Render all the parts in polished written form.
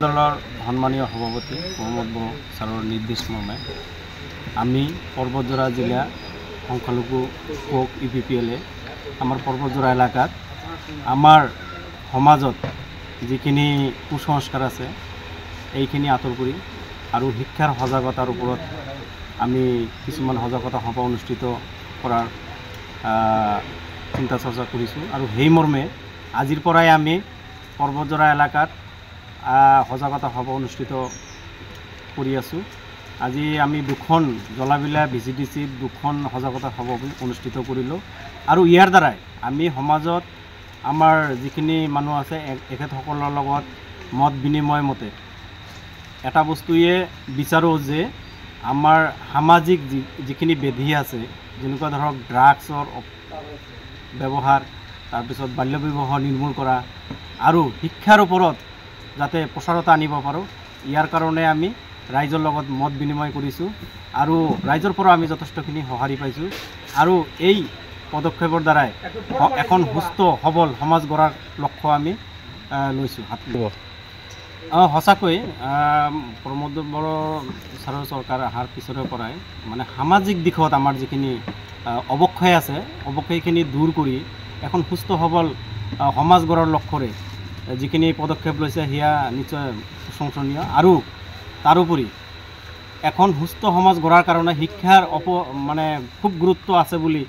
দলৰ সন্মানীয় সভাপতি মহম্মদ বড়ো ছাৰৰ নিৰ্দেশ মৰ্মে আমি পৰ্বতজোৰা জিলা সংখ্যালঘু কোক ইপিপিএলে আমাৰ পৰ্বতজোৰা এলেকাত আমাৰ সমাজত যিখিনি কুসংস্কাৰ আছে এইখিনি আঁতৰ কৰি আৰু শিক্ষাৰ সজাগতাৰ ওপৰত আমি কিছুমান সজাগতা সভা অনুষ্ঠিত কৰাৰ চিন্তা চৰ্চা কৰিছোঁ আৰু সেই মৰ্মে আজিৰ পৰাই আমি পৰ্বতজোৰা এলেকাত সজাগতা সভা অনুষ্ঠিত কৰি আছোঁ। আজি আমি দুখন জলাবিলা ভিজিডিচিত দুখন সজাগতা সভা অনুষ্ঠিত কৰিলোঁ আৰু ইয়াৰ দ্বাৰাই আমি সমাজত আমাৰ যিখিনি মানুহ আছে এখেতসকলৰ লগত মত বিনিময় মতে এটা বস্তুৱে বিচাৰোঁ যে আমাৰ সামাজিক যিখিনি ব্যাধি আছে যেনেকুৱা ধৰক ড্ৰাগছৰ ব্যৱহাৰ তাৰপিছত বাল্য বিবাহ নিৰ্মূল কৰা আৰু শিক্ষাৰ ওপৰত যাতে প্ৰচাৰতা আনিব পাৰোঁ ইয়াৰ কাৰণে আমি ৰাইজৰ লগত মত বিনিময় কৰিছোঁ আৰু ৰাইজৰ পৰা আমি যথেষ্টখিনি সঁহাৰি পাইছোঁ আৰু এই পদক্ষেপৰ দ্বাৰাই এখন সুস্থ সবল সমাজ গঢ়াৰ লক্ষ্য আমি লৈছোঁ সঁচাকৈ প্ৰমোদ বড়ো ছাৰৰ চৰকাৰ অহাৰ পিছৰে পৰাই মানে সামাজিক দিশত আমাৰ যিখিনি অৱক্ষয় আছে অৱক্ষয়খিনি দূৰ কৰি এখন সুস্থ সবল সমাজ গঢ়াৰ লক্ষ্যৰে যিখিনি পদক্ষেপ লৈছে সেয়া নিশ্চয় প্ৰশংসনীয় আৰু তাৰোপৰি এখন সুস্থ সমাজ গঢ়াৰ কাৰণে শিক্ষাৰ খুব গুৰুত্ব আছে বুলি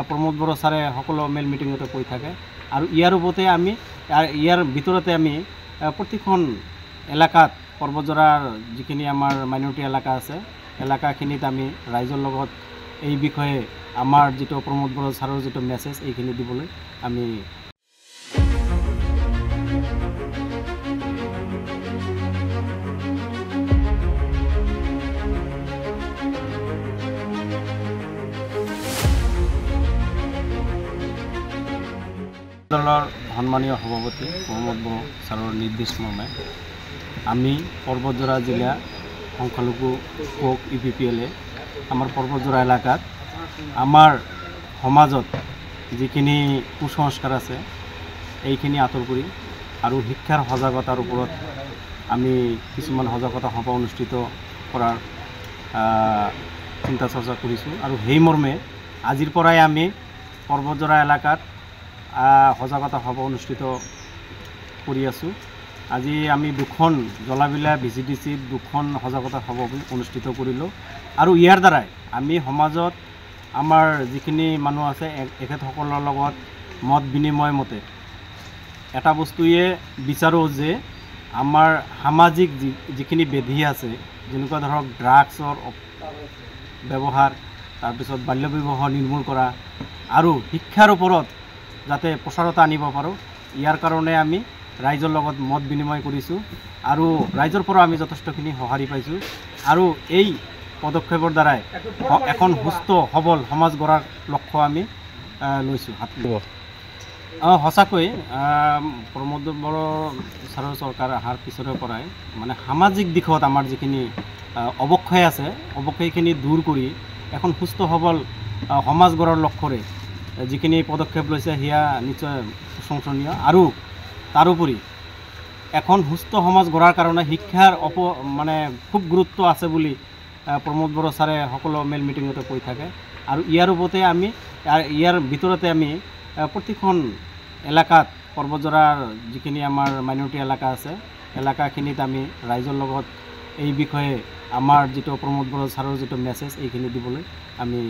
প্ৰমোদ বড়ো ছাৰে সকলো মেল মিটিঙতে কৈ থাকে আৰু ইয়াৰ ভিতৰতে আমি প্ৰতিখন এলেকাত পৰ্বতজোৰাৰ যিখিনি আমাৰ মাইনৰিটি এলেকা আছে এলেকাখিনিত আমি ৰাইজৰ লগত এই বিষয়ে আমাৰ যিটো প্ৰমোদ বড়ো ছাৰৰ যিটো মেছেজ এইখিনি দিবলৈ আমি দলৰ সন্মানীয় সভাপতি মহম্মদ বড়ো ছাৰৰ নিৰ্দেশ মৰ্মে আমি পৰ্বতজোৰা জিলা সংখ্যালঘু কোক ইপিপিএলে আমাৰ পৰ্বতজোৰা এলেকাত আমাৰ সমাজত যিখিনি কুসংস্কাৰ আছে এইখিনি আঁতৰ কৰি আৰু শিক্ষাৰ সজাগতাৰ ওপৰত আমি কিছুমান সজাগতা সভা অনুষ্ঠিত কৰাৰ চিন্তা চৰ্চা কৰিছোঁ আৰু সেই মৰ্মে আজিৰ পৰাই আমি পৰ্বতজোৰা এলেকাত সজাগতা সভা অনুষ্ঠিত কৰি আছোঁ। আজি আমি দুখন জলাবিলা ভিজিডিচিত দুখন সজাগতা সভা অনুষ্ঠিত কৰিলোঁ আৰু ইয়াৰ দ্বাৰাই আমি সমাজত আমাৰ যিখিনি মানুহ আছে এখেতসকলৰ লগত মত বিনিময় মতে এটা বস্তুৱে বিচাৰোঁ যে আমাৰ সামাজিক যিখিনি ব্যাধি আছে যেনেকুৱা ধৰক ড্ৰাগছৰ ব্যৱহাৰ তাৰপিছত বাল্য বিবাহ নিৰ্মূল কৰা আৰু শিক্ষাৰ ওপৰত যাতে প্ৰচাৰতা আনিব পাৰোঁ ইয়াৰ কাৰণে আমি ৰাইজৰ লগত মত বিনিময় কৰিছোঁ আৰু ৰাইজৰ পৰা আমি যথেষ্টখিনি সঁহাৰি পাইছোঁ আৰু এই পদক্ষেপৰ দ্বাৰাই এখন সুস্থ সবল সমাজ গঢ়াৰ লক্ষ্য আমি লৈছোঁ সঁচাকৈ প্ৰমোদ বড়ো ছাৰৰ চৰকাৰ অহাৰ পিছৰে পৰাই মানে সামাজিক দিশত আমাৰ যিখিনি অৱক্ষয় আছে অৱক্ষয়খিনি দূৰ কৰি এখন সুস্থ সবল সমাজ গঢ়াৰ লক্ষ্যৰে যিখিনি পদক্ষেপ লৈছে সেয়া নিশ্চয় প্ৰশংসনীয় আৰু তাৰোপৰি এখন সুস্থ সমাজ গঢ়াৰ কাৰণে শিক্ষাৰ খুব গুৰুত্ব আছে বুলি প্ৰমোদ বড়ো ছাৰে সকলো মেল মিটিঙতে কৈ থাকে আৰু ইয়াৰ ভিতৰতে আমি প্ৰতিখন এলেকাত পৰ্বতজোৰাৰ যিখিনি আমাৰ মাইনৰিটি এলেকা আছে এলেকাখিনিত আমি ৰাইজৰ লগত এই বিষয়ে আমাৰ যিটো প্ৰমোদ বড়ো ছাৰৰ যিটো মেছেজ এইখিনি দিবলৈ আমি